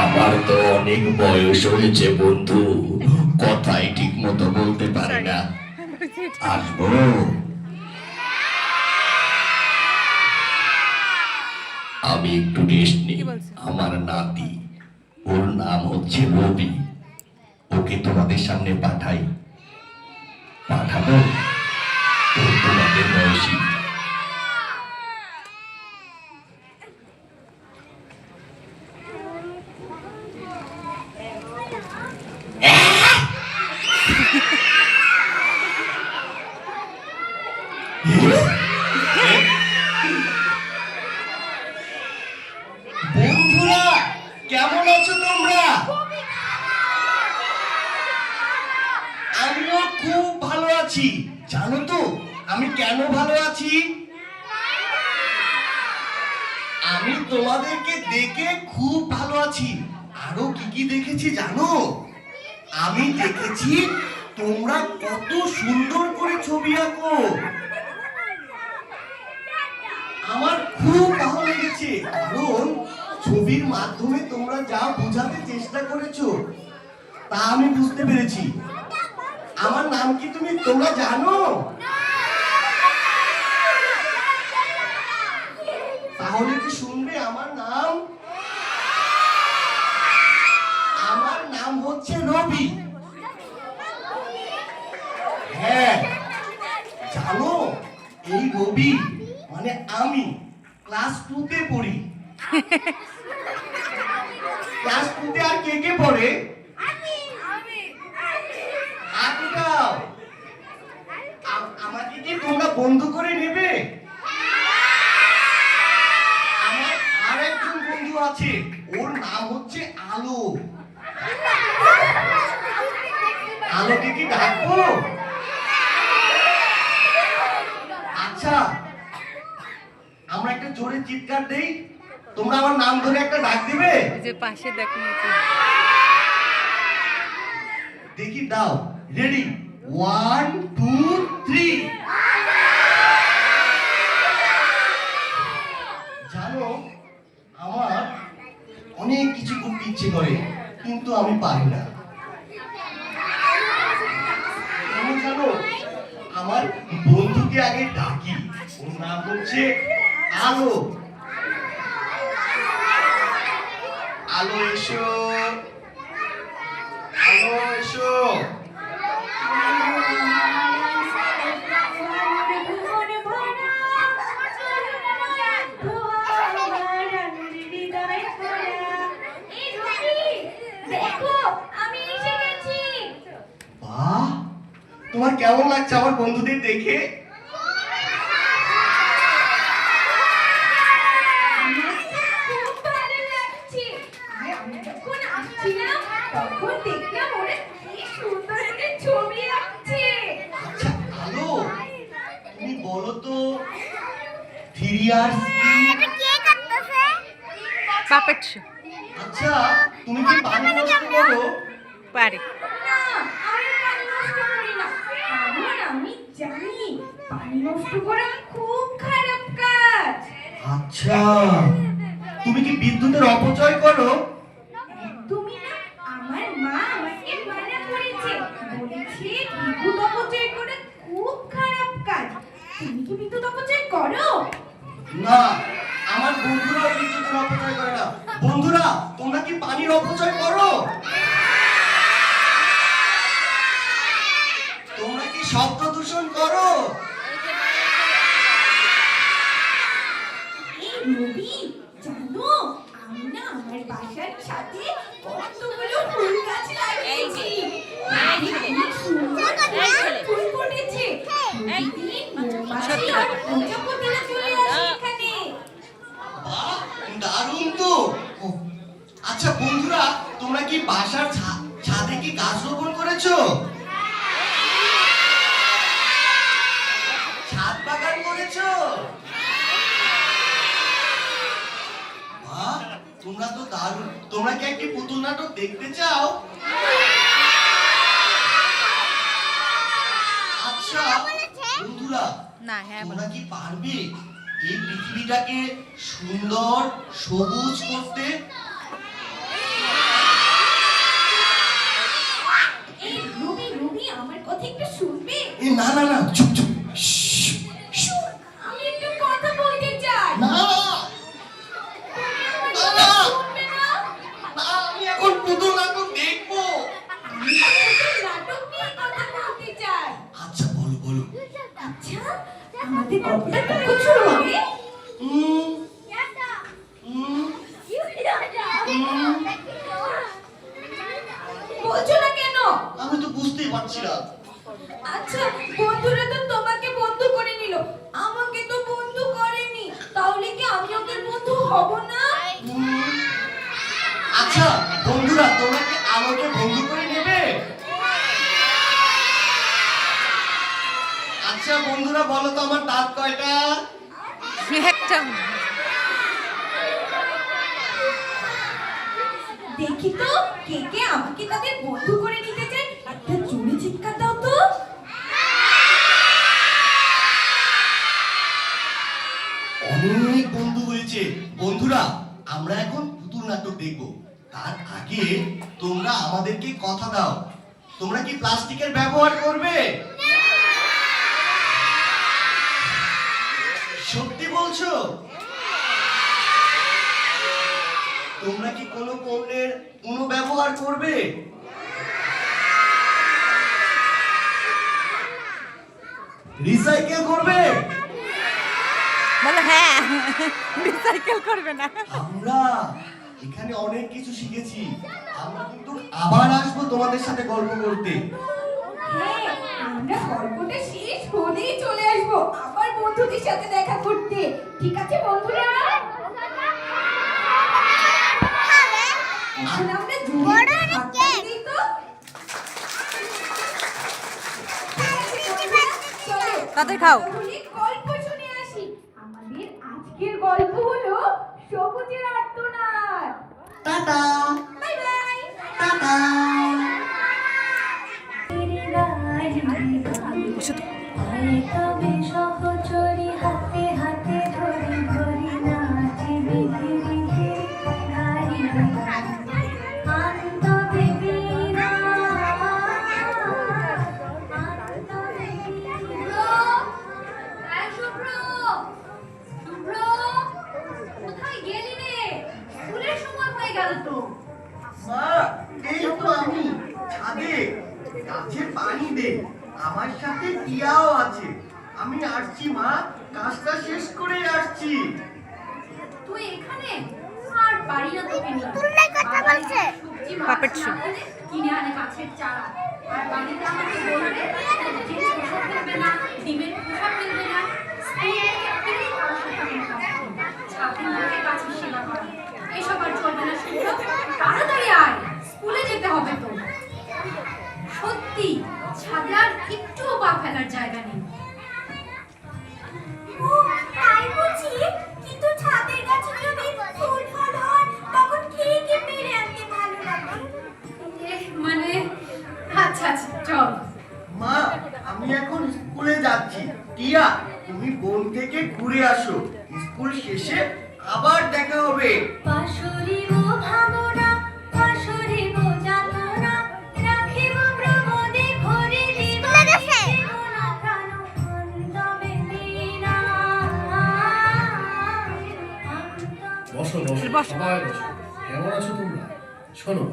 আমার তো অনেক বয়স হয়েছে বন্ধু, কথাই ঠিক মতো বলতে পারি না। আসবো? আমি একটু রেস্ট নিই। আমার নাতি, ওর নাম হচ্ছে রবি, ওকে তোমাদের সামনে পাঠাই। পাঠাবো? ও তোমাদের বয়সী। বন্ধুরা, কেমন আছো তোমরা? আমিও খুব ভালো আছি। জানো তো আমি কেন ভালো আছি? আমি তোমাদেরকে দেখে খুব ভালো আছি। আরো কি কি দেখেছি জানো? আমি দেখেছি তোমরা কত সুন্দর করে ছবি আঁকো। আমার খুব ভালো লেগেছে, কারণ ছবির মাধ্যমে তোমরা যা বোঝাতে চেষ্টা করেছো তা আমি বুঝতে পেরেছি। আমার নাম কি তোমরা জানো? তাহলে কি শুনবে আমার নাম? আমার নাম হচ্ছে রবি। হ্যাঁ, জানো এই রবি মানে আমি ক্লাস 2 তে পড়ি। ক্লাস 2 তে আর কে কে পড়ে? আমাকে কি তোমরা বন্ধু করে নেবে? আমার আরেকজন বন্ধু আছে, ওর নাম হচ্ছে আলো। আলোকে কি ডাকবো? আচ্ছা, আমরা একটা জোরে চিৎকার দেই, তোমরা আমার নাম ধরে একটা ডাক দিবে। যে পাশে দেখো, দেখি, দাও। রেডি? 1 2 3। জানো আমার অনেক কিছু করতে ইচ্ছে করে, কিন্তু আমি পারি না। জানো আমার বন্ধুকে আগে ডাকি, ওর নাম হচ্ছে আলো। আলো এসো, আলো এসো। বাহ, তোমার কেমন লাগছে আমার বন্ধুদের দেখে? আচ্ছা আলো, তুমি বলো তো 3 ইয়ার্স পাপেট শো। আচ্ছা, তুমি কি পানি নষ্ট করো? পারে না, আমি পানি নষ্ট করি না। কারণ আমি জানি পানি নষ্ট করা খুব খারাপ কাজ। আচ্ছা, তুমি কি বিদ্যুতের অপচয় করো? একদমই না, আমার মা আমাকে মানা করেছে, বলেছে বিদ্যুৎ অপচয় করা খুব খারাপ কাজ। তুমি কি বিদ্যুৎ অপচয় করো? না, আমার বন্ধুরা বিদ্যুতের অপচয় করে না। বন্ধুরা, তোমরা কি পানির অপচয় করো? তোমরা কি শব্দ দূষণ করো? এই রবি, জানো আমি না আমার বাসার ছাদে কতগুলো ফুল গাছ লাগিয়েছি। অনেক সুন্দর ফুল ফুটেছে। প্রতিদিন মৌমাছিরা প্রজাপতিরা চলে আসে এখানে। বাহ, দারুণ তো। আচ্ছা বন্ধুরা, তোমরা কি বাসার ছাদে কি গাছ রোপণ করেছো? ছাদ বাগান করেছো? বাহ, তোমরা তো দারুণ। তোমরা কি একটি পুতুল নাটক দেখতে চাও? আচ্ছা বন্ধুরা, না, হ্যাঁ তোমরা কি পারবে এই পৃথিবীটাকে সুন্দর সবুজ করতে? না না না, চুপ চুপ। শ্শ্, শ্শ্। আমি একটু কথা বলতে চাই। না তুমি আমার কথা শুনবে না? না, আমি এখন পুতুল নাটক দেখবো। আমি তো নাটক নিয়ে কথা বলতে চাই। আচ্ছা বলো বলো। আচ্ছা, আমাদের গল্পটা কখন শুরু হবে? উম, উম, বলছো না কেন? আমি তো বুঝতেই পারছি না। আচ্ছা, বন্ধুরা তো তোমাকে বন্ধু করে নিল, আমাকে তো বন্ধু করেনি, তাহলে কি আমি ওদের বন্ধু হব না? আচ্ছা বন্ধুরা, তোমরা কি আমাকে বন্ধু করে নেবে? আচ্ছা বন্ধুরা, বলো তো আমার দাঁত কয়টা? একটা দেখি তো কে কে আমাকে তাদের বন্ধু করে নিতে চায়, একটা জোরে চিৎকার দাও তো। অনেক বন্ধু হয়েছে। বন্ধুরা, আমরা এখন পুতুল নাটক দেখবো। তার আগে তোমরা আমাদেরকে কথা দাও, তোমরা কি প্লাস্টিকের ব্যবহার করবে? সত্যি বলছো? তোমরা কি কোনো পণ্যের পুনর্ব্যবহার করবে? রিসাইকেল করবে? বলো হ্যাঁ, রিসাইকেল করবে না। আমরা এখানে অনেক কিছু শিখেছি। আমরা কিন্তু আবার আসবো তোমাদের সাথে গল্প করতে। হ্যাঁ, আমরা গল্পটা শেষ হলেই চলে আসবো আবার বন্ধুদের সাথে দেখা করতে। ঠিক আছে বন্ধুরা? এখন আমরা জোরে হাততালি দিই তো। চলো, তাড়াতাড়ি খাও। তাহলে গল্প শুনে আসি। আমাদের আজকের গল্প হলো সবুজের আর্তনাদ। Tata bye bye. টাটা। তবে সহচরী হাতে হাতে ধরি ধরি নাচে বিধি বিধি গাই আন্ত বেবিরা আন্ত বেবিরা। এই শুভ্র, শুভ্র, কোথায় গেলি রে? স্কুলের সময় হয়ে গেল তো। মা, এই তো আমি ছাদে গাছে পানি দে। আমার সাথে টিয়াও আছে। আমি আসছি মা, কাজটা শেষ করে আসছি। তুই এখানে আর বাড়ি না তোকে নিয়ে। কথা বলছে। সবজি পাপেট মাছ শু। না পেলে কিনে আনে গাছের চারা। আর বাড়িতে আমাকে বলবে যে শসা ফেলবে না, ডিমের খোসা ফেলবে না। স্কুলে ফিরে তার সাথে আমি কাজ করবো। ছাদের মধ্যে গাছের সেবা করা। এসব আর চলবে না শুভ্র। তাড়াতাড়ি আয়, স্কুলে যেতে হবে তো। সত্যি ছাদে আর একটুও পা ফেলার জায়গা নেই। ও তাই বুঝি, কিন্তু ছাদের গাছে যদি ফুল ফল হয় তখন ঠিকই পেরে আনতে ভালো লাগে। মানে আচ্ছা আচ্ছা চল। মা, আমি এখন স্কুলে যাচ্ছি। টিয়া, তুমি বোন থেকে ঘুরে আসো। স্কুল শেষে আবার দেখা হবে। পাশরিব ভাবনা পাশরিব যাতনা রাখিব প্রমোদে ভরে জীবনে জীবন প্রাণ অন্তবে মীরা। বসো বসো বসো। সবাই বসো। কেমন আছো তোমরা? শোনো,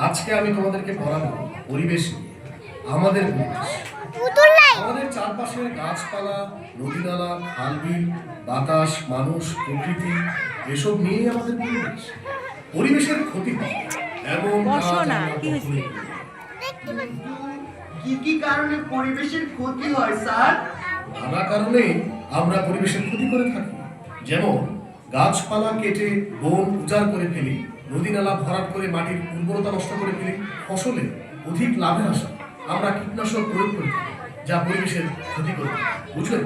আজকে আমি তোমাদেরকে পড়াবো পরিবেশ নিয়ে। আমাদের পরিবেশ, আমাদের চারপাশের গাছপালা, নদীনালা, খালবিল, বাতাস, মানুষ, প্রকৃতি, এসব নিয়েই আমাদের পরিবেশ। পরিবেশের ক্ষতি হয় এমন বসো কাজ না, আমরা কি হয়েছে? কখনোই করি না। কি কি কারণে পরিবেশের ক্ষতি হয় স্যার? নানা কারণে আমরা পরিবেশের ক্ষতি করে থাকি। যেমন গাছপালা কেটে বন উজাড় করে ফেলি, নদী নালা ভরাট করে মাটির উর্বরতা নষ্ট করে ফেলি, ফসলে অধিক লাভের আশা আমরা কীটনাশক প্রয়োগ করে থাকি, যা পরিবেশের ক্ষতি করে থাকে। বুঝলেন?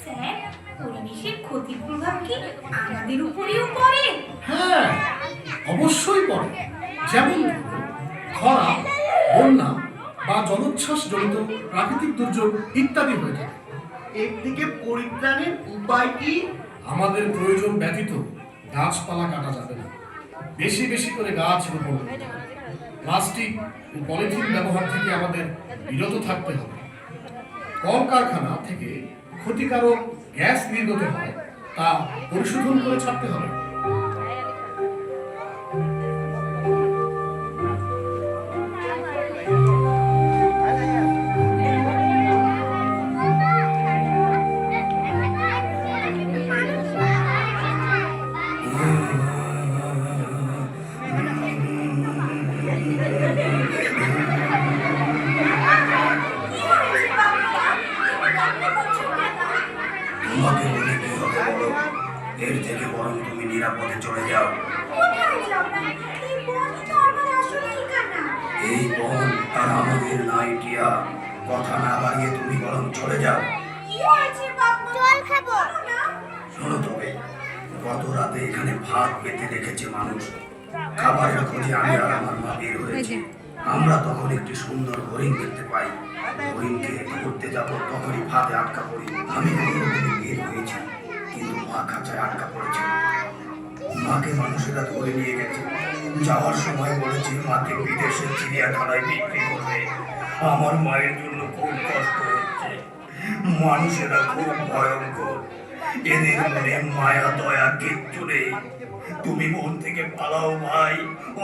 স্যার, পরিবেশের ক্ষতির প্রভাব কি আমাদের উপরেও পড়ে? হ্যাঁ, অবশ্যই পড়ে। যেমন খরা, বন্যা বা জলোচ্ছ্বাস জনিত প্রাকৃতিক দুর্যোগ ইত্যাদি হয়ে থাকে। এর থেকে পরিত্রাণের উপায় কি? আমাদের প্রয়োজন ব্যতীত গাছপালা কাটা যাবে না, বেশি বেশি করে গাছ রোপণ করতে হবে। প্লাস্টিক ও পলিথিন ব্যবহার থেকে আমাদের বিরত থাকতে হবে। কলকারখানা থেকে ক্ষতিকারক গ্যাস নির্গত হয় তা পরিশোধন করে ছাড়তে হবে। তোমাকে বলে কি হবে বলো? এর থেকে বরং তুমি নিরাপদে চলে যাও। কোথায় যাবো? এই বনই তো আমার আসল ঠিকানা। এই বন আর আমাদের নাইটিয়া, কথা না বাড়িয়ে তুমি বরং চলে যাও। কি হয়েছে বাবা? জল খাবো না। শোনো তবে, গত রাতে এখানে ভাত পেতে রেখেছে মানুষ। খাবারের খোঁজে আমি আর আমার মা বের হয়েছি। আমরা তখন একটি সুন্দর হরিণ দেখতে পাই। হরিণকে ধরতে যাব, তখনই ফাঁদে আটকা পড়ি। আমি কোনোরকমে বের হয়েছি, কিন্তু মা খাঁচায় আটকা পড়েছে। মাকে মানুষেরা ধরে নিয়ে গেছে। যাওয়ার সময় বলেছে মাকে বিদেশের চিড়িয়াখানায় বিক্রি করবে। আমার মায়ের জন্য খুব কষ্ট হচ্ছে। মানুষেরা খুব ভয়ঙ্কর, এদের মনে মায়া দয়া কিচ্ছু নেই। তুমি মন থেকে পালাও ভাই,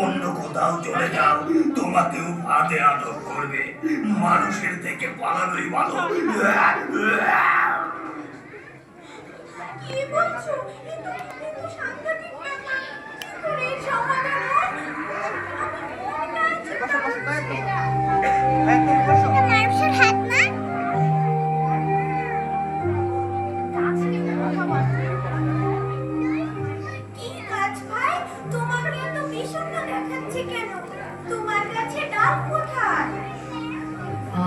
অন্য কোথাও চলে যাও, তোমাকেও ফাঁদে আটক করবে। মানুষের থেকে পালানোই ভালো। কি বলছো? কিন্তু সাংঘাতিক ব্যাপার। কি করে এর সমাধান হয়? মানুষের হাত না? কি কাজ ভাই? তোমাকে এত বিষণ্ণ দেখাচ্ছে কেন? তোমার কাছে ডাল কোথায়?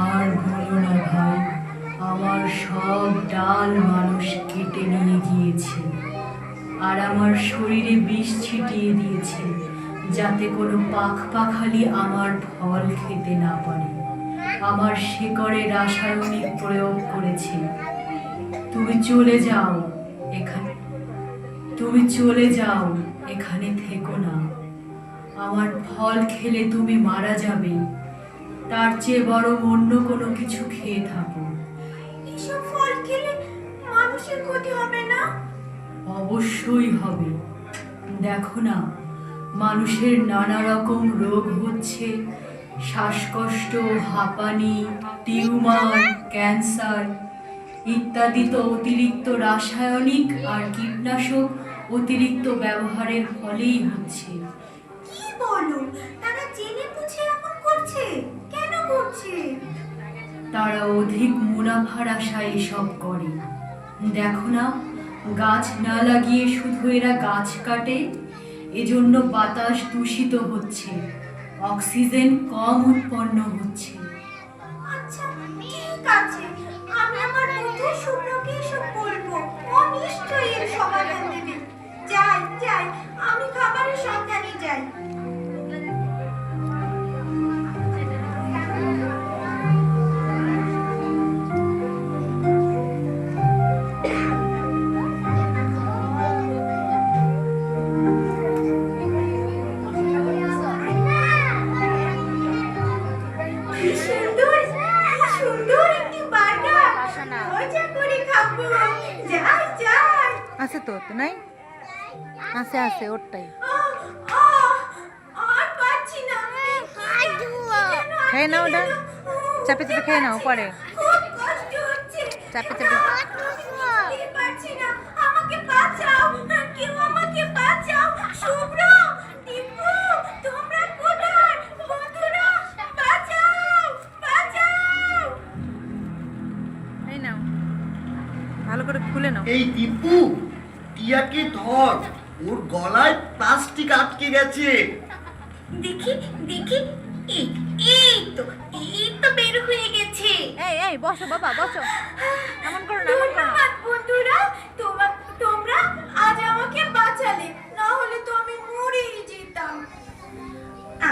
আর বলো না ভাই, আমার সব ডাল মানুষ কেটে নিয়ে গিয়েছে আর আমার শরীরে বিষ ছিটিয়ে দিয়েছে, যাতে কোনো পাখালি আমার ফল খেতে না পারে। আমার শিকড়ে রাসায়নিক প্রয়োগ করেছে। তুমি চলে যাও এখানে থেকো না। আমার ফল খেলে তুমি মারা যাবে, তার চেয়ে বরং অন্য কোনো কিছু খেয়ে থাকো। এসব ফল খেলে মানুষের ক্ষতি হবে না? অবশ্যই হবে। দেখো না, মানুষের নানা রকম রোগ হচ্ছে, শ্বাসকষ্ট, হাঁপানি, টিউমার, ক্যান্সার ইত্যাদি তো অতিরিক্ত রাসায়নিক আর কীটনাশক অতিরিক্ত ব্যবহারের ফলেই হচ্ছে। কি বলো? তারা জেনে বুঝে এমন করছে? কেন করছে? তারা অধিক মুনাফার আশায় এসব করে। দেখো না, গাছ না লাগিয়ে শুধু এরা গাছ কাটে, এজন্য বাতাস দূষিত হচ্ছে, অক্সিজেন কম উৎপন্ন হচ্ছে। আচ্ছা ঠিক আছে, আমি আমার বন্ধু শুভ্রকে এসব বলবো। ও নিশ্চয়ই এর সমাধান দেবে। যাই, আমি খাবারের সন্ধানে যাই। কি সুন্দর একটি বার্গার। মজা করে খাবো। যাই। আছে তো নাই? আছে ওরটাই। আর পাচ্ছি না। খেয়ে নাও ওটা, চাপে খেয়ে নাও পরে। খুব কষ্ট হচ্ছে। চাপে খেতে পারছি না। আমাকে বাঁচাও, কেউ আমাকে বাঁচাও। শুভ্র, টিপু, তোমরা কোথায়? বন্ধুরা, বাঁচাও। এই নাও, ভালো করে খুলে নাও। এই টিপু, টিয়াকে ধর, ওর গলায় প্লাস্টিক আটকে গেছে। দেখি এই তো বের হয়ে গেছে। এই বসো বাবা, বসো। এমন করো না। ধন্যবাদ বন্ধুরা, তোমরা আজ আমাকে বাঁচালে, না হলে তো আমি মরেই যেতাম।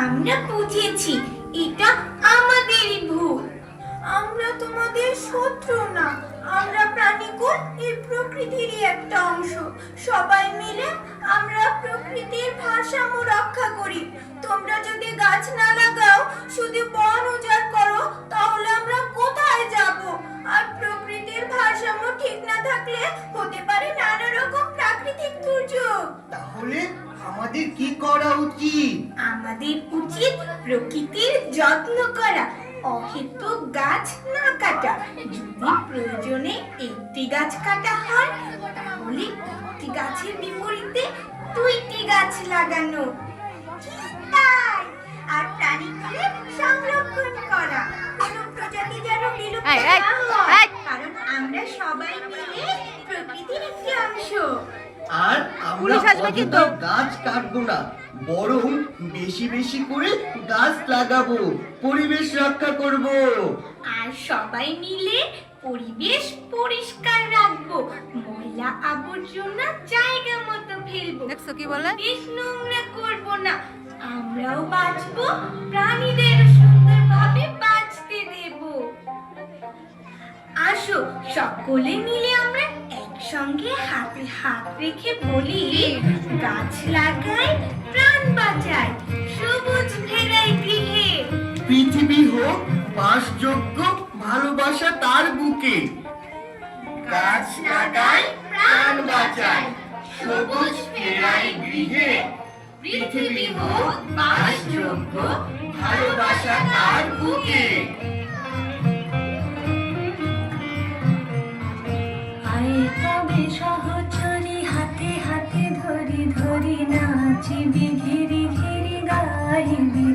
আমরা বুঝেছি, এটা আমাদেরই ভুল। আমরা তোমাদের শত্রু না, আমরা প্রাণীকুল এই প্রকৃতিরই একটা অংশ। সবাই মিলে আমরা প্রকৃতির ভারসাম্য রক্ষা করি। তোমরা যদি গাছ না লাগাও, শুধু বন উজাড় করো, তাহলে আমরা কোথায় যাব? আর থাকলে হতে পারে নানা রকম প্রাকৃতিক দুর্যোগ। তাহলে আমাদের কি করা উচিত? আমাদের উচিত প্রকৃতির যত্ন করা, অহেতুক গাছ না কাটা। যদি প্রয়োজনে একটি গাছ কাটা হয় তাহলে একটি গাছের বিপরীতে 2টি গাছ লাগানো। ঠিক তাই। আর প্রাণীকে সংরক্ষণ করা, কোনো প্রজাতি যেন বিলুপ্ত এই, এই, না হয়, এই। কারণ আমরা সবাই মিলে প্রকৃতির একটি অংশ। আর আমরা পুলিশ আসবে কিন্তু। অযথা গাছ কাটবো না, বরং বেশি বেশি করে গাছ লাগাবো, পরিবেশ রক্ষা করব। আর সবাই মিলে পরিবেশ পরিষ্কার রাখবো, ময়লা আবর্জনা জায়গা মতো ফেলবো, দেখছো কি বলে? পরিবেশ নোংরা করবো না। আমরাও বাঁচবো, প্রাণীদের সুন্দরভাবে বাঁচতে দেব। আসো সকলে মিলে আমরা একসঙ্গে হাতে হাত রেখে বলি, গাছ লাগাই, প্রাণ বাঁচাই, সবুজ ফেরাই গৃহে। পৃথিবী হোক বাসযোগ্য, ভালোবাসা তার বুকে। গাছ লাগাই, প্রাণ বাঁচাই, সবুজ ফেরাই গৃহে। পৃথিবী হোক বাসযোগ্য, ভালোবাসা তার বুকে। আরে তবে সহচরী হাতে হাতে ধরি ধরি নাচিবি ঘিরি ঘিরি গাইবি।